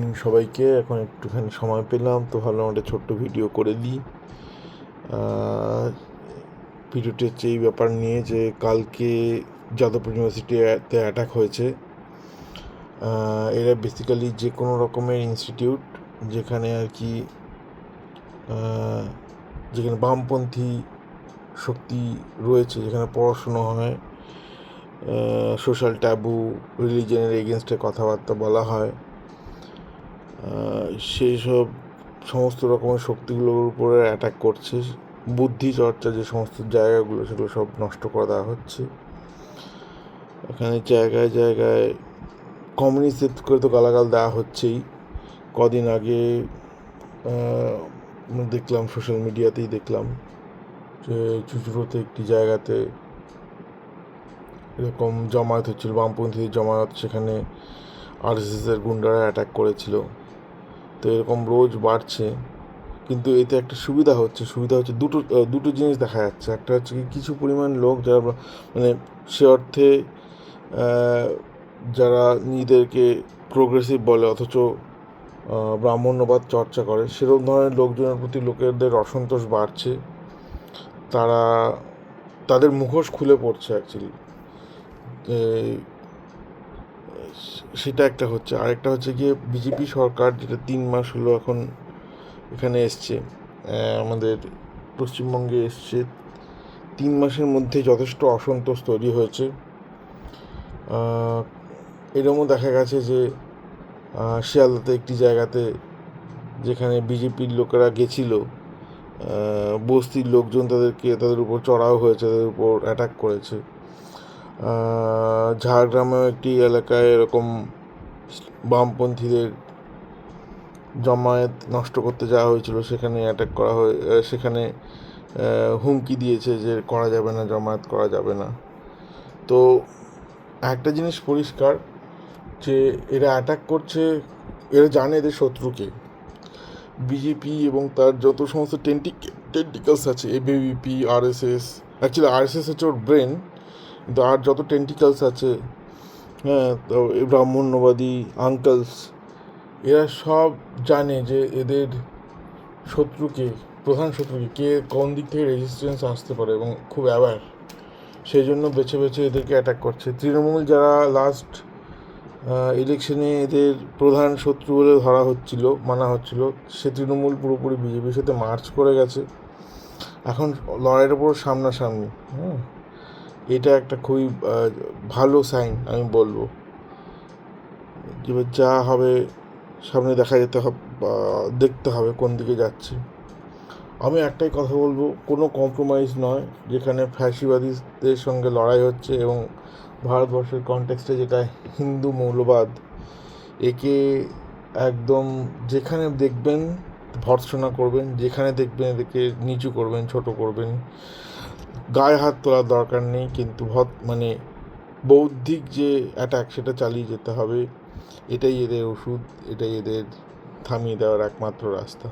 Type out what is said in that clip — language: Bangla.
মর্নিং সবাইকে। এখন একটুখানি সময় পেলাম তো ভাবলাম একটা ছোট্ট ভিডিও করে দিই। ভিডিওটি হচ্ছে এই ব্যাপার নিয়ে যে কালকে যাদবপুর ইউনিভার্সিটিতে অ্যাটাক হয়েছে। এরা বেসিক্যালি যে কোনো রকমের ইনস্টিটিউট যেখানে আর কি যেখানে বামপন্থী শক্তি রয়েছে, যেখানে পড়াশুনো হয়, সোশ্যাল ট্যাবু, রিলিজনের এগেনস্টে কথাবার্তা বলা হয়, সেই সব সমস্ত রকমের শক্তিগুলোর উপরে অ্যাটাক করছে। বুদ্ধি চর্চা যে সমস্ত জায়গাগুলো সেগুলো সব নষ্ট করে দেওয়া হচ্ছে। এখানে জায়গায় জায়গায় কমিউনিস্ট করে তো গালাগাল দেওয়া হচ্ছেই। কদিন আগে দেখলাম, সোশ্যাল মিডিয়াতেই দেখলাম যে চুচুড়োতে একটি জায়গাতে এরকম জমায়েত হচ্ছিল, বামপন্থীদের জমায়েত, সেখানে আরএসএসের গুন্ডারা অ্যাটাক করেছিল। তো এরকম রোজ বাড়ছে, কিন্তু এতে একটা সুবিধা হচ্ছে দুটো জিনিস দেখা যাচ্ছে। একটা হচ্ছে কি, কিছু পরিমাণ লোক যারা মানে সে অর্থে যারা নিজেদেরকে প্রোগ্রেসিভ বলে অথচ ব্রাহ্মণ্যবাদ চর্চা করে, সেরকম ধরনের লোকজনের প্রতি লোকেদের অসন্তোষ বাড়ছে। তাদের মুখোশ খুলে পড়ছে অ্যাকচুয়ালি। সেটা একটা হচ্ছে। আরেকটা হচ্ছে গিয়ে বিজেপি সরকার, যেটা 3 মাস হলো এখন এখানে এসছে, আমাদের পশ্চিমবঙ্গে এসছে, 3 মাসের মধ্যে যথেষ্ট অসন্তোষ তৈরি হয়েছে। এরকমও দেখা গেছে যে শিয়ালদাতে একটি জায়গাতে যেখানে বিজেপির লোকেরা গেছিল, বস্তির লোকজন তাদের উপর চড়াও হয়েছে, তাদের উপর অ্যাটাক করেছে। ঝাড়গ্রামেও একটি এলাকায় এরকম বামপন্থীদের জমায়েত নষ্ট করতে যাওয়া হয়েছিল, সেখানে অ্যাটাক করা সেখানে হুমকি দিয়েছে যে করা যাবে না, জমায়েত করা যাবে না। তো একটা জিনিস পরিষ্কার যে এরা অ্যাটাক করছে, এরা জানে এদের শত্রুকে। বিজেপি এবং তার যত সমস্ত টেন্টিকলস আছে, এবিভিপি, আরএসএস, অ্যাকচুয়ালি আরএসএস হচ্ছে ওর ব্রেন, কিন্তু আর যত টেন্টিকলস আছে, হ্যাঁ, তো ব্রাহ্মণ্যবাদী আঙ্কেলস, এরা সব জানে যে এদের প্রধান শত্রুকে কে, কোন দিক থেকে রেজিস্ট্যান্স আসতে পারে, এবং খুব অ্যাওয়্যার। সেই জন্য বেছে বেছে এদেরকে অ্যাটাক করছে। তৃণমূল, যারা লাস্ট ইলেকশনে এদের প্রধান শত্রু বলে মানা হচ্ছিল, সে তৃণমূল পুরোপুরি বিজেপির সাথে মার্চ করে গেছে। এখন লড়াইয়ের ওপর সামনাসামনি। এটা একটা খুবই ভালো সাইন আমি বলবো। এবার যা হবে সামনে দেখতে হবে কোন দিকে যাচ্ছে। আমি একটাই কথা বলবো, কোনো কম্প্রোমাইজ নয়। যেখানে ফ্যাসিবাদীদের সঙ্গে লড়াই হচ্ছে এবং ভারতবর্ষের কনটেক্সটে যেটা হিন্দু মৌলবাদ, একে একদম যেখানে দেখবেন ভর্ৎসনা করবেন, যেখানে দেখবেন এদেরকে নিচু করবেন, ছোট করবেন। গায়ে হাত তোলার দরকার নেই, কিন্তু বৌদ্ধিক যে অ্যাটাক সেটা চালিয়ে যেতে হবে। এটাই এদের ওষুধ, এটাই এদের থামিয়ে দেওয়ার একমাত্র রাস্তা।